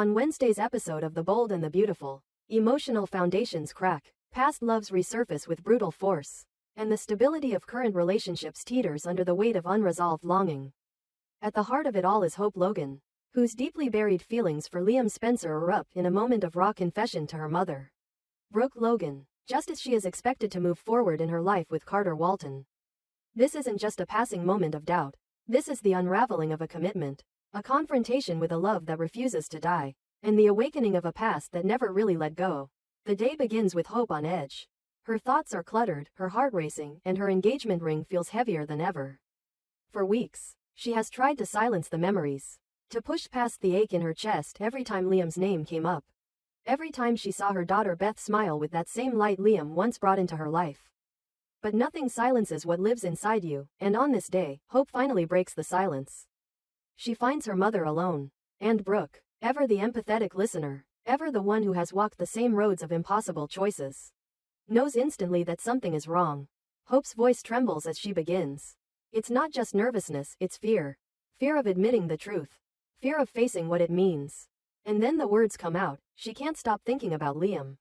On Wednesday's episode of The Bold and the Beautiful, emotional foundations crack, past loves resurface with brutal force, and the stability of current relationships teeters under the weight of unresolved longing. At the heart of it all is Hope Logan, whose deeply buried feelings for Liam Spencer erupt in a moment of raw confession to her mother, Brooke Logan, just as she is expected to move forward in her life with Carter Walton. This isn't just a passing moment of doubt. This is the unraveling of a commitment, a confrontation with a love that refuses to die, and the awakening of a past that never really let go. The day begins with Hope on edge. Her thoughts are cluttered, her heart racing, and her engagement ring feels heavier than ever. For weeks, she has tried to silence the memories, to push past the ache in her chest every time Liam's name came up. Every time she saw her daughter Beth smile with that same light Liam once brought into her life. But nothing silences what lives inside you, and on this day, Hope finally breaks the silence. She finds her mother alone. And Brooke, ever the empathetic listener, ever the one who has walked the same roads of impossible choices, knows instantly that something is wrong. Hope's voice trembles as she begins. It's not just nervousness, it's fear. Fear of admitting the truth. Fear of facing what it means. And then the words come out. She can't stop thinking about Liam.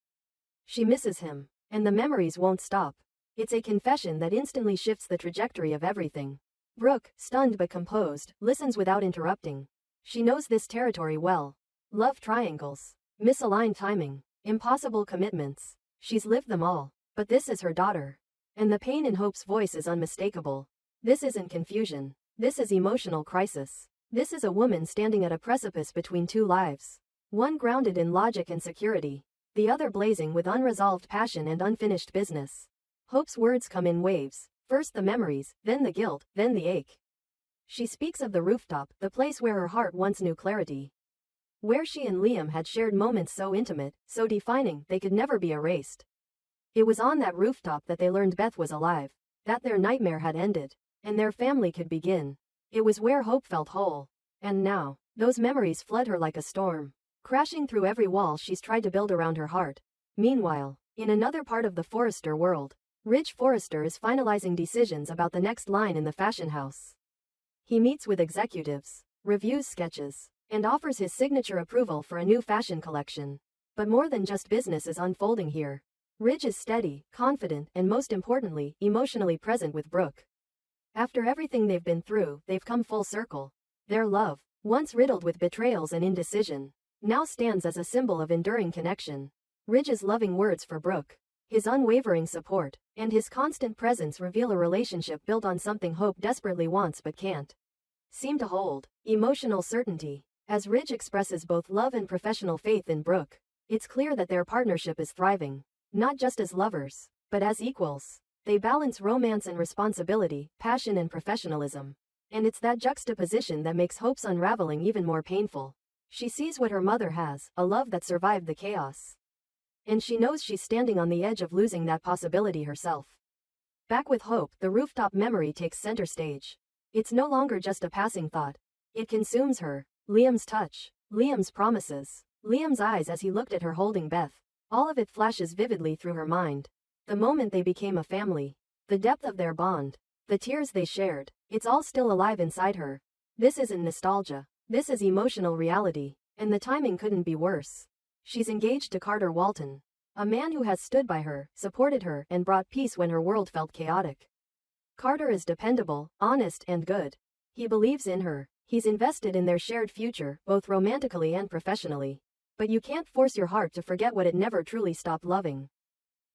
She misses him. And the memories won't stop. It's a confession that instantly shifts the trajectory of everything. Brooke, stunned but composed, listens without interrupting. She knows this territory well. Love triangles. Misaligned timing. Impossible commitments. She's lived them all. But this is her daughter. And the pain in Hope's voice is unmistakable. This isn't confusion. This is emotional crisis. This is a woman standing at a precipice between two lives. One grounded in logic and security. The other blazing with unresolved passion and unfinished business. Hope's words come in waves. First the memories, then the guilt, then the ache. She speaks of the rooftop, the place where her heart once knew clarity. Where she and Liam had shared moments so intimate, so defining, they could never be erased. It was on that rooftop that they learned Beth was alive, that their nightmare had ended, and their family could begin. It was where Hope felt whole. And now, those memories flood her like a storm, crashing through every wall she's tried to build around her heart. Meanwhile, in another part of the Forrester world, Ridge Forrester is finalizing decisions about the next line in the fashion house. He meets with executives, reviews sketches, and offers his signature approval for a new fashion collection. But more than just business is unfolding here. Ridge is steady, confident, and most importantly, emotionally present with Brooke. After everything they've been through, they've come full circle. Their love, once riddled with betrayals and indecision, now stands as a symbol of enduring connection. Ridge's loving words for Brooke, his unwavering support, and his constant presence reveal a relationship built on something Hope desperately wants but can't seem to hold: emotional certainty. As Ridge expresses both love and professional faith in Brooke, it's clear that their partnership is thriving, not just as lovers, but as equals. They balance romance and responsibility, passion and professionalism. And it's that juxtaposition that makes Hope's unraveling even more painful. She sees what her mother has, a love that survived the chaos. And she knows she's standing on the edge of losing that possibility herself. Back with Hope, the rooftop memory takes center stage. It's no longer just a passing thought. It consumes her. Liam's touch, Liam's promises, Liam's eyes as he looked at her holding Beth. All of it flashes vividly through her mind. The moment they became a family. The depth of their bond. The tears they shared. It's all still alive inside her. This isn't nostalgia. This is emotional reality. And the timing couldn't be worse. She's engaged to Carter Walton. A man who has stood by her, supported her, and brought peace when her world felt chaotic. Carter is dependable, honest, and good. He believes in her. He's invested in their shared future, both romantically and professionally. But you can't force your heart to forget what it never truly stopped loving.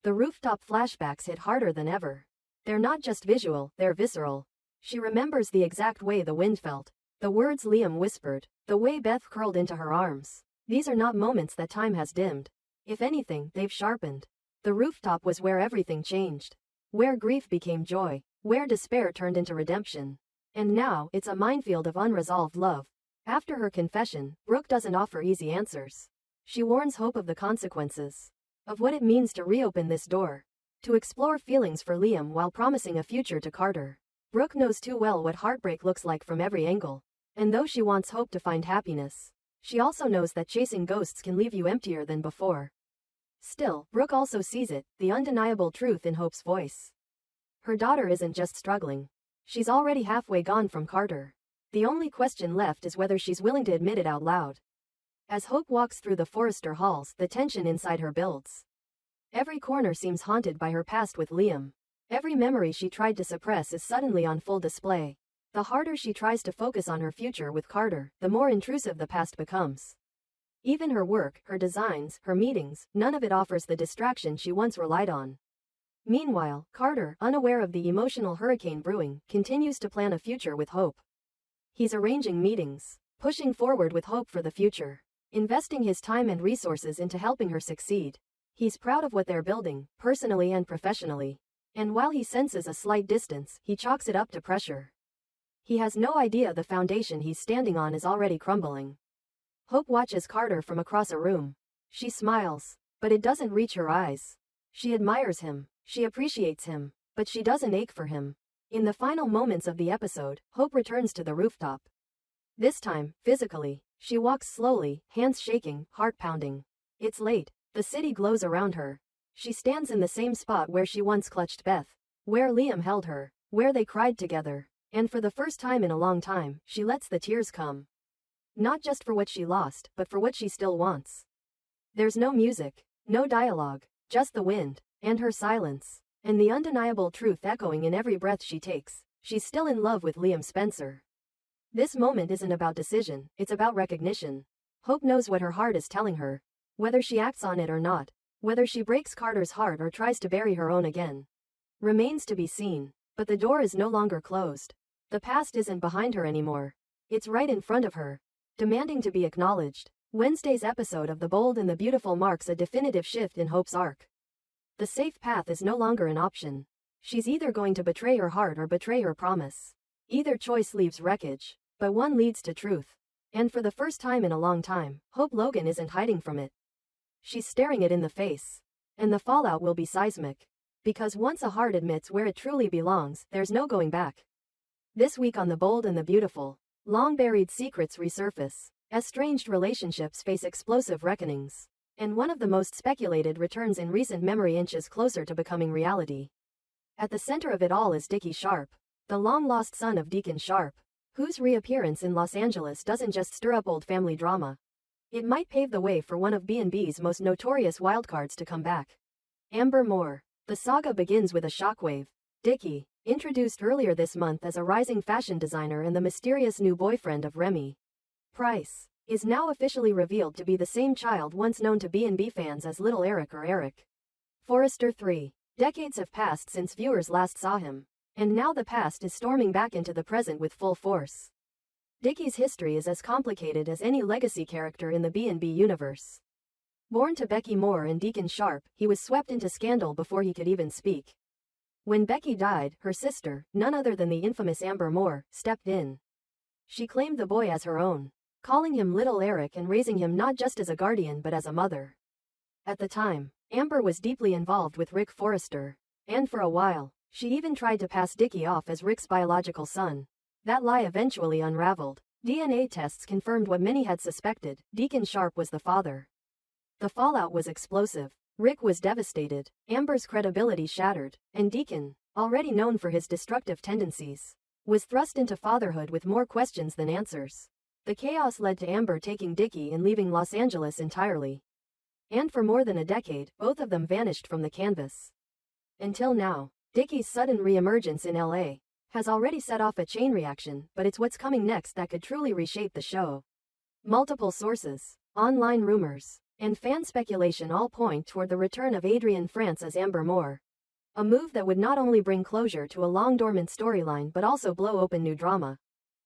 The rooftop flashbacks hit harder than ever. They're not just visual, they're visceral. She remembers the exact way the wind felt, the words Liam whispered, the way Beth curled into her arms. These are not moments that time has dimmed. If anything, they've sharpened. The rooftop was where everything changed. Where grief became joy. Where despair turned into redemption. And now, it's a minefield of unresolved love. After her confession, Brooke doesn't offer easy answers. She warns Hope of the consequences. Of what it means to reopen this door. To explore feelings for Liam while promising a future to Carter. Brooke knows too well what heartbreak looks like from every angle. And though she wants Hope to find happiness, she also knows that chasing ghosts can leave you emptier than before. Still, Brooke also sees it, the undeniable truth in Hope's voice. Her daughter isn't just struggling. She's already halfway gone from Carter. The only question left is whether she's willing to admit it out loud. As Hope walks through the Forrester halls, the tension inside her builds. Every corner seems haunted by her past with Liam. Every memory she tried to suppress is suddenly on full display. The harder she tries to focus on her future with Carter, the more intrusive the past becomes. Even her work, her designs, her meetings, none of it offers the distraction she once relied on. Meanwhile, Carter, unaware of the emotional hurricane brewing, continues to plan a future with Hope. He's arranging meetings, pushing forward with hope for the future, investing his time and resources into helping her succeed. He's proud of what they're building, personally and professionally. And while he senses a slight distance, he chalks it up to pressure. He has no idea the foundation he's standing on is already crumbling. Hope watches Carter from across a room. She smiles, but it doesn't reach her eyes. She admires him, she appreciates him, but she doesn't ache for him. In the final moments of the episode, Hope returns to the rooftop. This time, physically, she walks slowly, hands shaking, heart pounding. It's late. The city glows around her. She stands in the same spot where she once clutched Beth, where Liam held her, where they cried together. And for the first time in a long time, she lets the tears come. Not just for what she lost, but for what she still wants. There's no music, no dialogue, just the wind, and her silence, and the undeniable truth echoing in every breath she takes. She's still in love with Liam Spencer. This moment isn't about decision, it's about recognition. Hope knows what her heart is telling her. Whether she acts on it or not, whether she breaks Carter's heart or tries to bury her own again, remains to be seen. But the door is no longer closed. The past isn't behind her anymore. It's right in front of her, demanding to be acknowledged. Wednesday's episode of The Bold and the Beautiful marks a definitive shift in Hope's arc. The safe path is no longer an option. She's either going to betray her heart or betray her promise. Either choice leaves wreckage, but one leads to truth. And for the first time in a long time, Hope Logan isn't hiding from it. She's staring it in the face. And the fallout will be seismic. Because once a heart admits where it truly belongs, there's no going back. This week on The Bold and the Beautiful, long-buried secrets resurface, estranged relationships face explosive reckonings, and one of the most speculated returns in recent memory inches closer to becoming reality. At the center of it all is Dickie Sharp, the long-lost son of Deacon Sharp, whose reappearance in Los Angeles doesn't just stir up old family drama. It might pave the way for one of B&B's most notorious wildcards to come back. Amber Moore. The saga begins with a shockwave. Dickie, introduced earlier this month as a rising fashion designer and the mysterious new boyfriend of Remy Price, is now officially revealed to be the same child once known to B&B fans as Little Eric or Eric Forrester 3. Decades have passed since viewers last saw him, and now the past is storming back into the present with full force. Dickie's history is as complicated as any legacy character in the B&B universe. Born to Becky Moore and Deacon Sharp, he was swept into scandal before he could even speak. When Becky died, her sister, none other than the infamous Amber Moore, stepped in. She claimed the boy as her own, calling him Little Eric and raising him not just as a guardian but as a mother. At the time, Amber was deeply involved with Rick Forrester, and for a while, she even tried to pass Dickie off as Rick's biological son. That lie eventually unraveled. DNA tests confirmed what many had suspected: Deacon Sharp was the father. The fallout was explosive. Rick was devastated, Amber's credibility shattered, and Deacon, already known for his destructive tendencies, was thrust into fatherhood with more questions than answers. The chaos led to Amber taking Dickie and leaving Los Angeles entirely. And for more than a decade, both of them vanished from the canvas. Until now, Dickie's sudden re-emergence in LA has already set off a chain reaction, but it's what's coming next that could truly reshape the show. Multiple sources, online rumors, and fan speculation all point toward the return of Adrienne France as Amber Moore. A move that would not only bring closure to a long-dormant storyline but also blow open new drama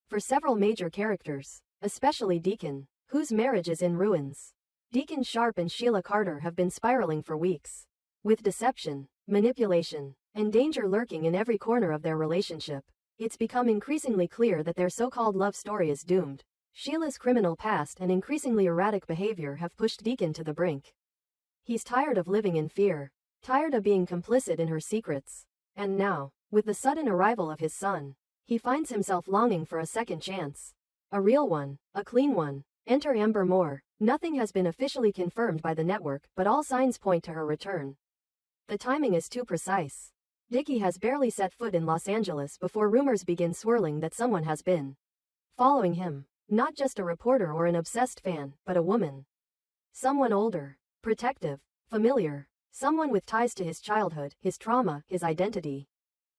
for several major characters, especially Deacon, whose marriage is in ruins. Deacon Sharp and Sheila Carter have been spiraling for weeks, with deception, manipulation, and danger lurking in every corner of their relationship. It's become increasingly clear that their so-called love story is doomed. Sheila's criminal past and increasingly erratic behavior have pushed Deacon to the brink. He's tired of living in fear, tired of being complicit in her secrets. And now, with the sudden arrival of his son, he finds himself longing for a second chance. A real one, a clean one. Enter Amber Moore. Nothing has been officially confirmed by the network, but all signs point to her return. The timing is too precise. Dickie has barely set foot in Los Angeles before rumors begin swirling that someone has been following him. Not just a reporter or an obsessed fan, but a woman. Someone older, protective, familiar. Someone with ties to his childhood, his trauma, his identity.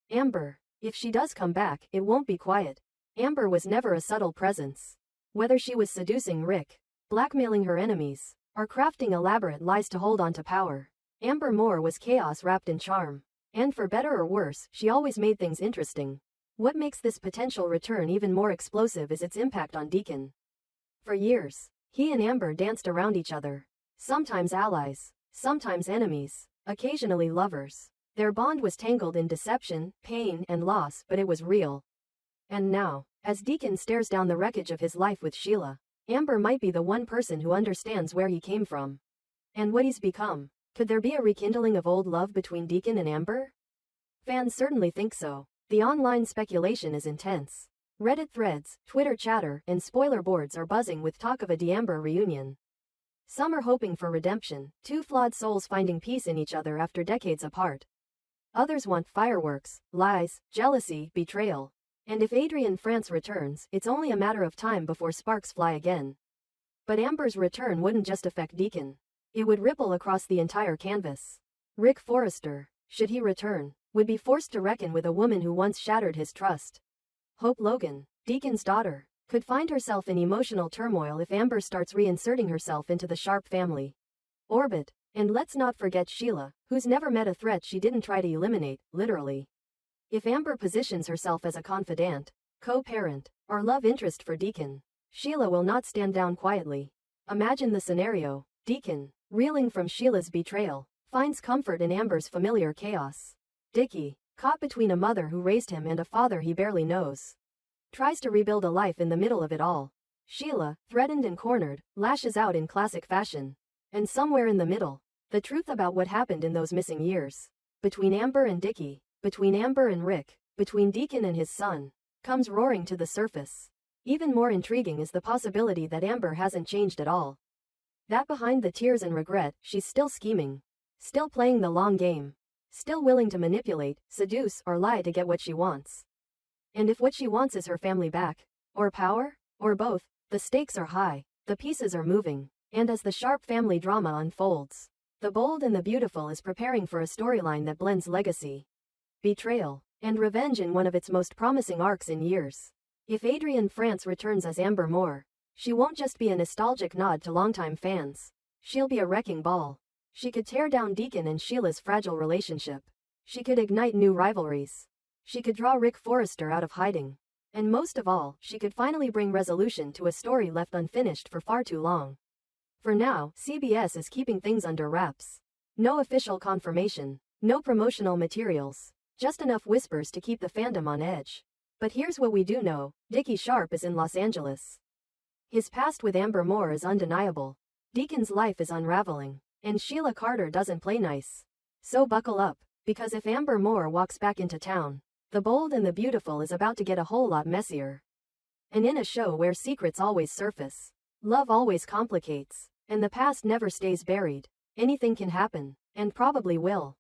Amber. If she does come back, it won't be quiet. Amber was never a subtle presence. Whether she was seducing Rick, blackmailing her enemies, or crafting elaborate lies to hold on to power, Amber Moore was chaos wrapped in charm. And for better or worse, she always made things interesting. What makes this potential return even more explosive is its impact on Deacon. For years, he and Amber danced around each other. Sometimes allies, sometimes enemies, occasionally lovers. Their bond was tangled in deception, pain, and loss, but it was real. And now, as Deacon stares down the wreckage of his life with Sheila, Amber might be the one person who understands where he came from. And what he's become. Could there be a rekindling of old love between Deacon and Amber? Fans certainly think so. The online speculation is intense. Reddit threads, Twitter chatter, and spoiler boards are buzzing with talk of a DeAmber reunion. Some are hoping for redemption, two flawed souls finding peace in each other after decades apart. Others want fireworks, lies, jealousy, betrayal. And if Adrienne France returns, it's only a matter of time before sparks fly again. But Amber's return wouldn't just affect Deacon. It would ripple across the entire canvas. Rick Forrester, should he return, would be forced to reckon with a woman who once shattered his trust. Hope Logan, Deacon's daughter, could find herself in emotional turmoil if Amber starts reinserting herself into the Sharp family orbit. And let's not forget Sheila, who's never met a threat she didn't try to eliminate, literally. If Amber positions herself as a confidant, co-parent, or love interest for Deacon, Sheila will not stand down quietly. Imagine the scenario. Deacon, reeling from Sheila's betrayal, finds comfort in Amber's familiar chaos. Dickie, caught between a mother who raised him and a father he barely knows, tries to rebuild a life in the middle of it all. Sheila, threatened and cornered, lashes out in classic fashion. And somewhere in the middle, the truth about what happened in those missing years, between Amber and Dickie, between Amber and Rick, between Deacon and his son, comes roaring to the surface. Even more intriguing is the possibility that Amber hasn't changed at all. That behind the tears and regret, she's still scheming, still playing the long game, still willing to manipulate, seduce, or lie to get what she wants. And if what she wants is her family back, or power, or both, the stakes are high, the pieces are moving. And as the Sharp family drama unfolds, The Bold and the Beautiful is preparing for a storyline that blends legacy, betrayal, and revenge in one of its most promising arcs in years. If Adrienne France returns as Amber Moore, she won't just be a nostalgic nod to longtime fans. She'll be a wrecking ball. She could tear down Deacon and Sheila's fragile relationship. She could ignite new rivalries. She could draw Rick Forrester out of hiding. And most of all, she could finally bring resolution to a story left unfinished for far too long. For now, CBS is keeping things under wraps. No official confirmation, no promotional materials, just enough whispers to keep the fandom on edge. But here's what we do know, Dickie Sharp is in Los Angeles. His past with Amber Moore is undeniable. Deacon's life is unraveling. And Sheila Carter doesn't play nice. So buckle up, because if Amber Moore walks back into town, The Bold and the Beautiful is about to get a whole lot messier. And in a show where secrets always surface, love always complicates, and the past never stays buried, anything can happen, and probably will.